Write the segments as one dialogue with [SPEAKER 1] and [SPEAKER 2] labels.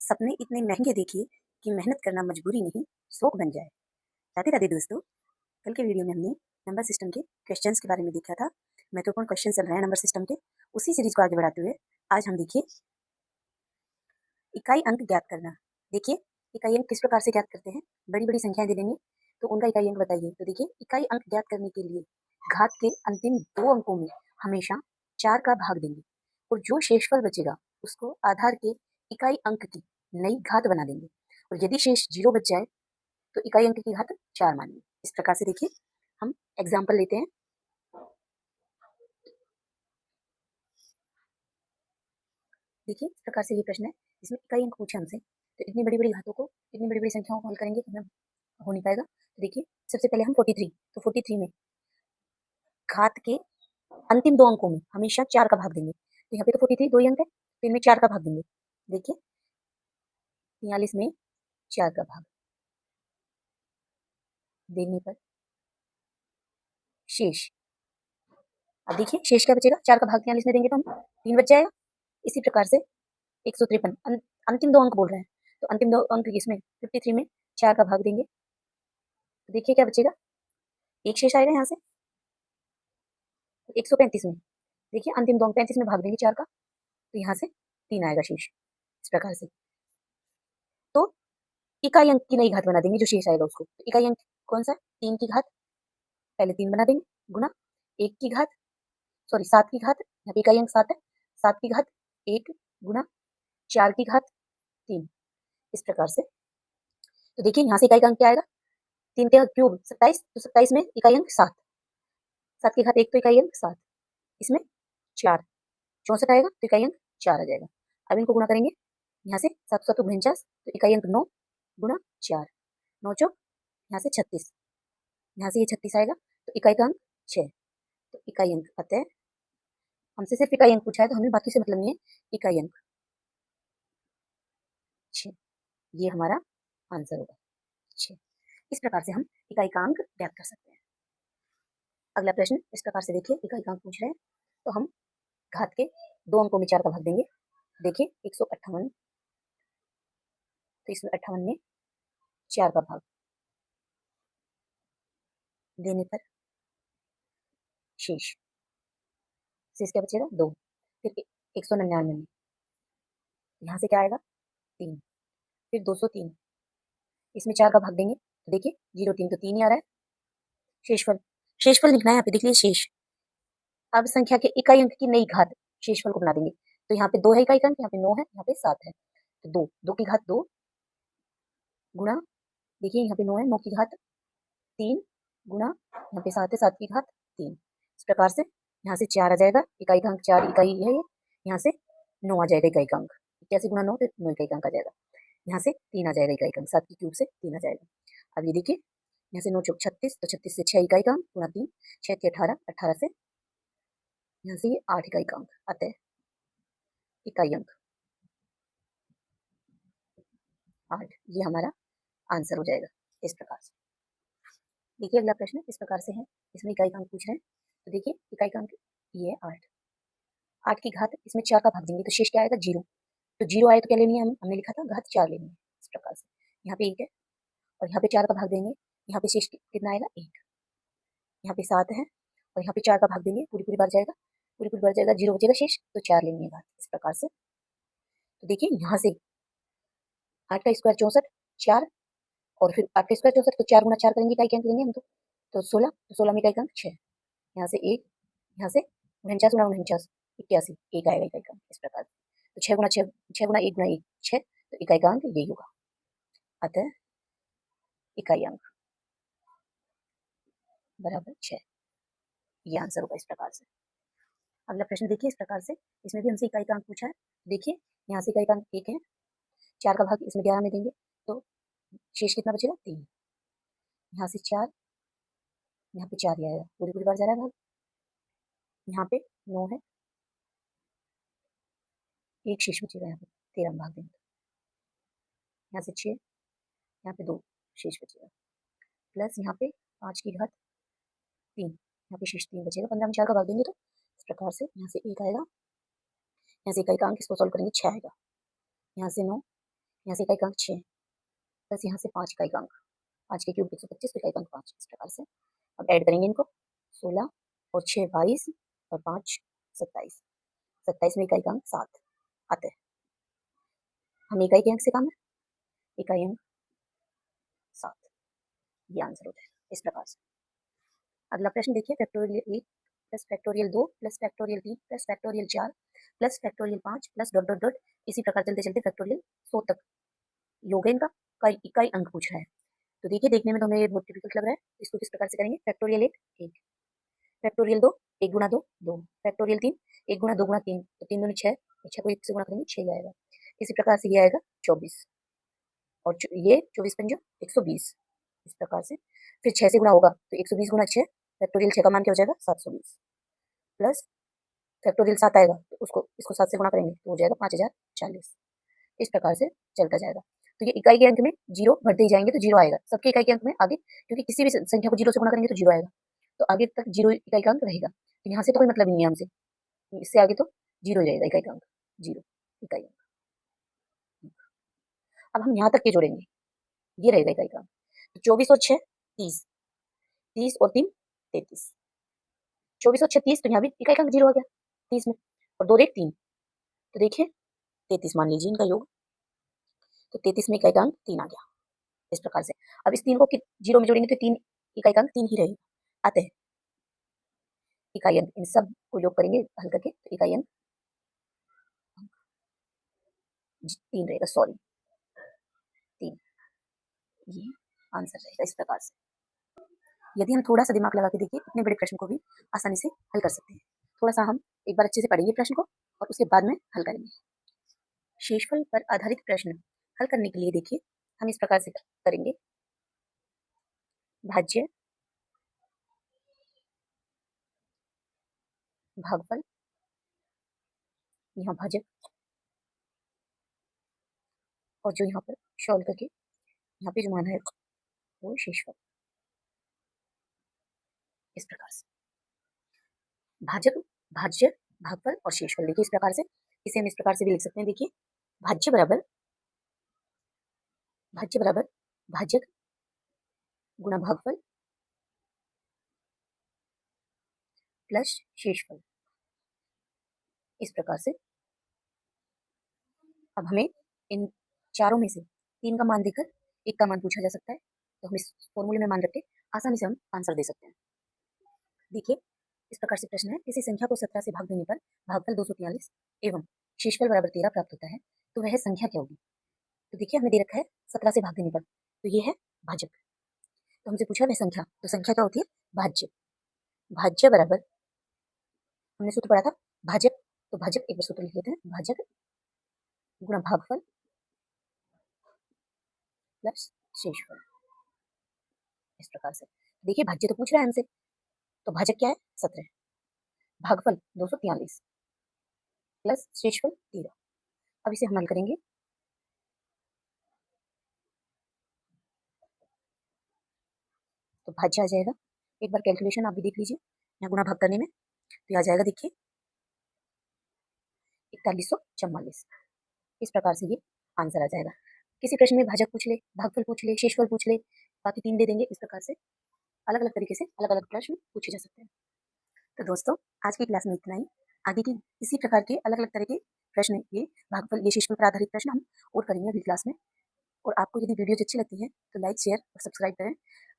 [SPEAKER 1] सपने इतने महंगे देखिए कि मेहनत करना मजबूरी नहीं शौक बन जाए। राधे राधे दोस्तों, कल के वीडियो में हमने नंबर सिस्टम के क्वेश्चंस के बारे में देखा था। महत्वपूर्ण क्वेश्चन चल रहे हैं नंबर सिस्टम के, उसी सीरीज को आगे बढ़ाते हुए आज हम देखिए इकाई अंक ज्ञात करना। देखिए इकाई अंक किस प्रकार से ज्ञात करते हैं। बड़ी बड़ी संख्याएं दे देंगे तो उनका इकाई अंक बताइए। तो देखिए इकाई अंक ज्ञात करने के लिए घात के अंतिम 2 अंकों में हमेशा 4 का भाग देंगे और जो शेषफल बचेगा उसको आधार के इकाई अंक की नई घात बना देंगे और यदि शेष 0 बच जाए तो इकाई अंक की घात 4 मानिए। इस प्रकार से देखिए हम एग्जाम्पल लेते हैं। देखिए इस प्रकार से ये प्रश्न है जिसमें इकाई अंक पूछे हमसे, तो इतनी बड़ी बड़ी घातों को, इतनी बड़ी बड़ी संख्याओं को हल करेंगे तो हमें हो नहीं पाएगा। तो देखिए सबसे पहले हम 43, तो 43 में घात के अंतिम 2 अंकों में हमेशा 4 का भाग देंगे। तो यहाँ पे तो 43 2 ही अंक है, तो इनमें 4 का भाग देंगे। देखिए 43 में 4 का भाग देने पर शेष, अब देखिए शेष क्या बचेगा, 4 का भाग 43 में देंगे तो हम 3 बच जाएगा। इसी प्रकार से 153 अंतिम 2 अंक बोल रहे हैं, तो अंतिम 2 अंक इसमें 53 में 4 का भाग देंगे तो देखिए क्या बचेगा, एक शेष आएगा यहाँ से 135 में। देखिए अंतिम 2 अंक 35 में भाग देंगे 4 का तो यहाँ से 3 आएगा शेष। इस प्रकार से तो इकाई अंक की नई घात बना देंगे जो शेष आएगा उसको। तो इकाई अंक कौन सा, 3 की घात, पहले 3 बना देंगे गुना 1 की घात, सॉरी 7 की घात, यहाँ पे इकाई अंक 7 है, 7 की घात 1 गुना 4 की घात 3। इस प्रकार से तो देखिए यहाँ से इकाई का अंक क्या आएगा, 3 का क्यूब 27, तो 27 में इकाई अंक 7, 7 की घात 1 तो इकाई अंक 7, इसमें 4 64 आएगा तो इकाई अंक 4 आ जाएगा। अब इनको गुणा करेंगे, यहाँ से 7 7 49 तो इकाई अंक 9 गुना 4, 9 चौक यहाँ से 36, यहाँ से ये 36 आएगा तो इकाई का अंक 6। तो इकाई अंक अतः हमसे सिर्फ इकाई अंक पूछा है तो हमें बाकी से मतलब नहीं है, इकाई अंक 6, ये हमारा आंसर होगा 6। इस प्रकार से हम इकाई का अंक ज्ञात कर सकते हैं। अगला प्रश्न इस प्रकार से देखिए, इकाई का अंक पूछ रहे हैं तो हम घात के 2 अंकों में 4 का भाग देंगे। देखिए 158, तो इसमें 58 में 4 का भाग देने पर शेष, शेष क्या बचेगा 2। फिर 199 में यहाँ से क्या आएगा 3, फिर 203, इसमें 4 का भाग देंगे तो देखिए 03 तो 3 ही आ रहा है। शेषफल, शेषफल लिखना है यहाँ पे, देख लीजिए शेष। अब संख्या के इकाई अंक की नई घात शेषफल को बना देंगे, तो यहाँ पे 2 है इकाई का अंक, यहाँ पे 9 है, यहाँ पे 7 है, तो 2 2 की घात 2 गुणा, देखिए यहाँ पे 9 है, 9 की घात 3 गुणा, यहाँ पे 7 है, 7 की घात 3। इस प्रकार से यहाँ से 4 आ जाएगा, इकाई का अंक 4 इकाई है ये, यहाँ से 9 आ जाएगा इकाई का अंक, 81 गुणा 9 तो 9 इकाई का अंक आ जाएगा। यहाँ से 3 आ जाएगा इकाई का अंक, 7 की क्यूब से 3 आ जाएगा। अब ये देखिए यहाँ से 9 चौक 36, तो 36 से 6 इकाई का अंक गुणा 3, 6 के 18, 18 से यहाँ से ये 8 इकाई का अंक, अतः इकाई अंक 8, ये हमारा आंसर हो जाएगा। इस प्रकार से देखिए अगला प्रश्न इस प्रकार से है, इसमें इकाई का अंक पूछ रहे हैं, तो देखिए इकाई का अंक ये है 8, 8 की घात इसमें 4 का भाग देंगे तो शेष क्या आएगा 0, तो 0 आए तो क्या लेनी है, हमने लिखा था घात 4 लेनी है। इस प्रकार से यहाँ पे 1 है और यहाँ पे 4 का भाग देंगे, यहाँ पे शेष कितना आएगा 1, यहाँ पे 7 है और यहाँ पे 4 का भाग देंगे, पूरी पूरी बार जाएगा, पूरी पूरी बार जाएगा, 0 बचेगा शेष, तो 4 लेनी है घात। इस प्रकार से तो देखिए यहाँ से 8 का स्क्वायर 64, 4 और फिर 8 का स्क्वायर 64, तो 4 गुना 4 करेंगे इकाई का अंक लेंगे हम, तो 16, तो 16 में इकाई का अंक 6, यहाँ से 1, यहाँ से 49 गुना 49 81, 1 आएगा इकाई का अंक। इस प्रकार तो 6 गुना 6, 6 गुना 1 गुना 1 6, तो इकाई का अंक यही होगा, अतः इकाई अंक बराबर 6, ये आंसर होगा इस प्रकार से। अगला प्रश्न देखिए इस प्रकार से, इसमें भी हमसे इकाई का अंक पूछा है। देखिए यहाँ से इकाई का अंक 1 है, 4 का भाग इसमें 11 में देंगे तो शेष कितना बचेगा 3, यहाँ से 4, यहाँ पे 4 ही आएगा, पूरी पूरी बार जा रहा है भाग, यहाँ पे 9 है, एक शेष बचेगा, यहाँ पे 13 में भाग देंगे, यहाँ से 6, यहाँ पे 2 शेष बचेगा, प्लस यहाँ पे 5 की घात 3, यहाँ पे शेष 3 बचेगा, 15 में 4 का भाग देंगे तो इस प्रकार से यहाँ से 1 आएगा, यहाँ से इकाई का अंक इसको सॉल्व करेंगे 6 आएगा, यहाँ से 9, यहाँ से इकाई अंक 6 प्लस यहाँ से 5 इकाई अंक, 5 के क्यूब 125, इकाई अंक 5, इस प्रकार से। अब ऐड करेंगे इनको, 16 और 6 22 और 5 27, 27 में इकाई अंक 7 आते हैं। हम इकाई के अंक से काम है, इकाई अंक 7, ये आंसर होता है इस प्रकार से। अगला प्रश्न देखिए, factorial 1 plus factorial 2 plus factorial 3 plus factorial 4 plus factorial 5 plus dot dot dot, इसी प्रकार चलते चलते फैक्टोरियल 100 तक योग है इनका, इकाई अंक पूछ रहा है। तो देखिए, देखने में तो हमें बहुत डिफिकल्ट लग रहा है, इसको किस प्रकार से करेंगे। फैक्टोरियल 1 1, फैक्टोरियल 2 1 गुना 2 2, फैक्टोरियल 3 1 गुना 2 गुना 3, तो 3 दूनी 6, 6 को 1 से गुणा करेंगे 6 आएगा। इसी प्रकार से ये आएगा 24 और ये 24 पंजो 120, इस प्रकार से। फिर 6 से गुणा होगा तो 120 गुना 6, फैक्टोरियल 6 का मान क्या हो जाएगा 720, प्लस फैक्टोरियल 7 आएगा तो उसको इसको 7 से गुणा करेंगे तो हो जाएगा 5040, इस प्रकार से चलता जाएगा। तो ये इकाई के अंक में जीरो बढ़ते ही जाएंगे तो जीरो आएगा सबके इकाई के अंक में आगे, क्योंकि किसी भी संख्या को जीरो से गुणा करेंगे तो जीरो आएगा, तो आगे तक जीरो इकाई का अंक रहेगा। तो यहाँ से तो कोई मतलब ही नहीं है हमसे, इससे आगे तो जीरो ही रहेगा इकाई का अंक, जीरो इकाई अंक। अब हम यहाँ तक के जोड़ेंगे, ये रहेगा इकाई का अंक। तो 24 और 6 30, 30 और 3 33, 24 और 6 30, तो यहाँ भी इकाई का अंक जीरो हो गया 30 में, और 2 और 1 3, तो देखिए 33 मान लीजिए इनका योग, तो 33 में इकाई का अंक 3 आ गया, इस प्रकार से। अब इस 3 को जीरो में जोड़ेंगे तो 3 इकाई का अंक 3 ही रहेगा। आते हैं इकाई अंक, इन सब को योग करेंगे हल करके तो इकाई अंक 3 रहेगा, सॉरी 3, ये आंसर रहेगा इस प्रकार से। यदि हम थोड़ा सा दिमाग लगा के देखिए, इतने बड़े प्रश्न को भी आसानी से हल कर सकते हैं। थोड़ा सा हम एक बार अच्छे से पढ़ेंगे प्रश्न को और उसके बाद में हल करेंगे। शेषफल पर आधारित प्रश्न हल करने के लिए देखिए हम इस प्रकार से करेंगे, भाज्य भागफल, यहाँ भाजक, और जो यहाँ पर सॉल्व करके यहाँ पे जो मान है वो शेषफल, इस प्रकार से। भाजक, भाज्य, भागफल और शेषफल, देखिए इस प्रकार से, इसे हम इस प्रकार से भी लिख सकते हैं। देखिए भाज्य बराबर भाजक गुणा भागफल प्लस शेषफल, इस प्रकार से। अब हमें इन चारों में से 3 का मान देकर 1 का मान पूछा जा सकता है, तो हम इस फॉर्मूले में मान रख के आसानी से हम आंसर दे सकते हैं। देखिए इस प्रकार से प्रश्न है, किसी संख्या को 17 से भाग देने पर भागफल 243 एवं शेषफल बराबर 13 प्राप्त होता है, तो वह संख्या क्या होगी। तो देखिए हमें दे रखा है 17 से भाग देने पर, तो ये है भाजक, तो हमसे पूछा वह संख्या, तो संख्या क्या होती है भाज्य, भाज्य बराबर, हमने सूत्र पढ़ा था भाजक, तो भाजक एक बार सूत्र लिख लेते हैं, भाजक गुणा भागफल प्लस शेषफल, इस प्रकार से। देखिए भाज्य तो पूछ रहा है हमसे, तो भाजक क्या है 17, भागफल 243 प्लस शेषफल 13। अब इसे हम हल करेंगे, तो भाज्य आ जाएगा, एक बार कैलकुलेशन आप भी देख लीजिए यहाँ गुणा भाग करने में, तो आ जाएगा देखिए 4144, इस प्रकार से ये आंसर आ जाएगा। किसी प्रश्न में भाजक पूछ ले, भागफल पूछ ले, शेषफल पूछ ले, बाकी 3 दे देंगे, इस प्रकार से अलग अलग तरीके से अलग अलग प्रश्न पूछे जा सकते हैं। तो दोस्तों आज की क्लास में इतना ही, आगे की इसी प्रकार के अलग अलग तरह के प्रश्न, ये भागफल ये शेषफल पर आधारित प्रश्न हम और करेंगे अगली क्लास में। और आपको यदि वीडियोज अच्छी लगती है तो लाइक शेयर और सब्सक्राइब करें,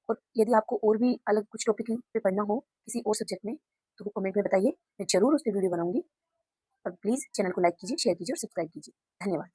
[SPEAKER 1] और यदि आपको और भी अलग कुछ टॉपिक पे पढ़ना हो किसी और सब्जेक्ट में तो कमेंट में बताइए, मैं जरूर उस पर वीडियो बनाऊंगी। और प्लीज़ चैनल को लाइक कीजिए, शेयर कीजिए और सब्सक्राइब कीजिए। धन्यवाद।